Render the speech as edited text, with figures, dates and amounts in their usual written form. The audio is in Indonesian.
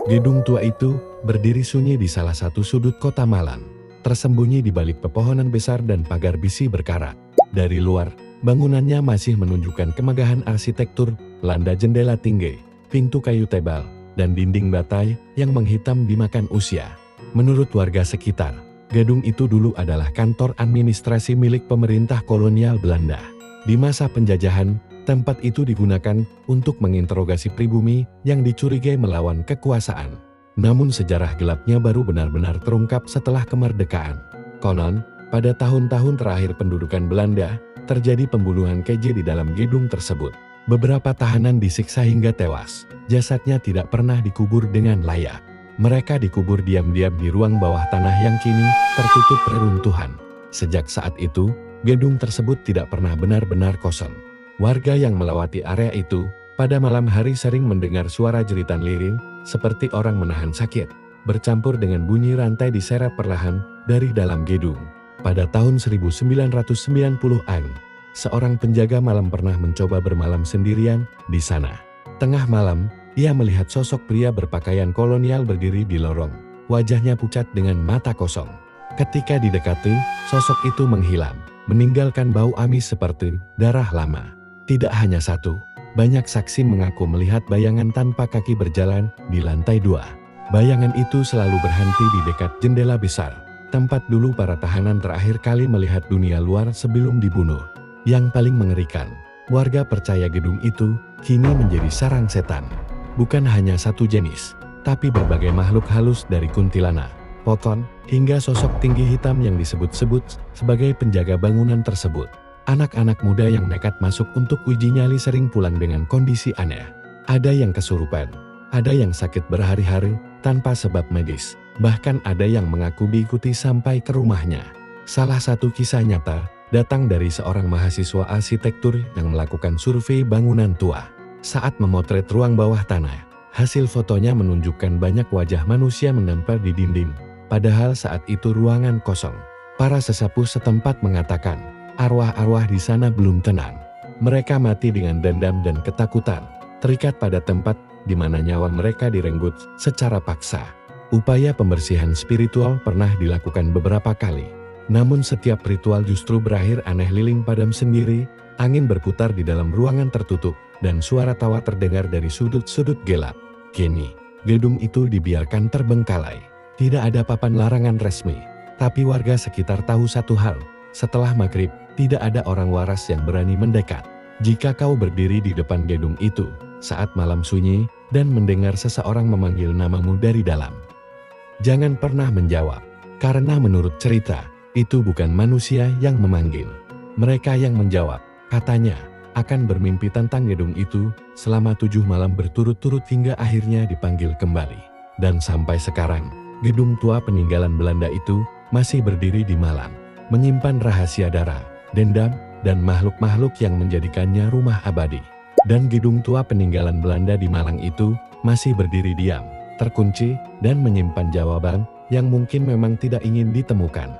Gedung tua itu berdiri sunyi di salah satu sudut kota Malang, tersembunyi di balik pepohonan besar dan pagar besi berkarat. Dari luar, bangunannya masih menunjukkan kemegahan arsitektur, landa jendela tinggi, pintu kayu tebal, dan dinding batai yang menghitam dimakan usia. Menurut warga sekitar, gedung itu dulu adalah kantor administrasi milik pemerintah kolonial Belanda. Di masa penjajahan, tempat itu digunakan untuk menginterogasi pribumi yang dicurigai melawan kekuasaan. Namun sejarah gelapnya baru benar-benar terungkap setelah kemerdekaan. Konon, pada tahun-tahun terakhir pendudukan Belanda, terjadi pembunuhan keji di dalam gedung tersebut. Beberapa tahanan disiksa hingga tewas. Jasadnya tidak pernah dikubur dengan layak. Mereka dikubur diam-diam di ruang bawah tanah yang kini tertutup reruntuhan. Sejak saat itu, gedung tersebut tidak pernah benar-benar kosong. Warga yang melewati area itu, pada malam hari sering mendengar suara jeritan lirih, seperti orang menahan sakit, bercampur dengan bunyi rantai diseret perlahan dari dalam gedung. Pada tahun 1990-an, seorang penjaga malam pernah mencoba bermalam sendirian di sana. Tengah malam, ia melihat sosok pria berpakaian kolonial berdiri di lorong. Wajahnya pucat dengan mata kosong. Ketika didekati, sosok itu menghilang, meninggalkan bau amis seperti darah lama. Tidak hanya satu, banyak saksi mengaku melihat bayangan tanpa kaki berjalan di lantai 2. Bayangan itu selalu berhenti di dekat jendela besar, tempat dulu para tahanan terakhir kali melihat dunia luar sebelum dibunuh. Yang paling mengerikan, warga percaya gedung itu kini menjadi sarang setan. Bukan hanya satu jenis, tapi berbagai makhluk halus dari kuntilanak, pocong, hingga sosok tinggi hitam yang disebut-sebut sebagai penjaga bangunan tersebut. Anak-anak muda yang nekat masuk untuk uji nyali sering pulang dengan kondisi aneh. Ada yang kesurupan, ada yang sakit berhari-hari tanpa sebab medis, bahkan ada yang mengaku diikuti sampai ke rumahnya. Salah satu kisah nyata datang dari seorang mahasiswa arsitektur yang melakukan survei bangunan tua. Saat memotret ruang bawah tanah, hasil fotonya menunjukkan banyak wajah manusia menempel di dinding, padahal saat itu ruangan kosong. Para sesepuh setempat mengatakan, arwah-arwah di sana belum tenang. Mereka mati dengan dendam dan ketakutan, terikat pada tempat di mana nyawa mereka direnggut secara paksa. Upaya pembersihan spiritual pernah dilakukan beberapa kali. Namun setiap ritual justru berakhir aneh. Lilin padam sendiri, angin berputar di dalam ruangan tertutup, dan suara tawa terdengar dari sudut-sudut gelap. Kini, gedung itu dibiarkan terbengkalai. Tidak ada papan larangan resmi, tapi warga sekitar tahu satu hal. Setelah maghrib, tidak ada orang waras yang berani mendekat. Jika kau berdiri di depan gedung itu, saat malam sunyi, dan mendengar seseorang memanggil namamu dari dalam, jangan pernah menjawab. Karena menurut cerita, itu bukan manusia yang memanggil. Mereka yang menjawab, katanya, akan bermimpi tentang gedung itu, selama 7 malam berturut-turut hingga akhirnya dipanggil kembali. Dan sampai sekarang, gedung tua peninggalan Belanda itu, masih berdiri di Malang, menyimpan rahasia darah, dendam, dan makhluk-makhluk yang menjadikannya rumah abadi. Dan gedung tua peninggalan Belanda di Malang itu masih berdiri diam, terkunci, dan menyimpan jawaban yang mungkin memang tidak ingin ditemukan.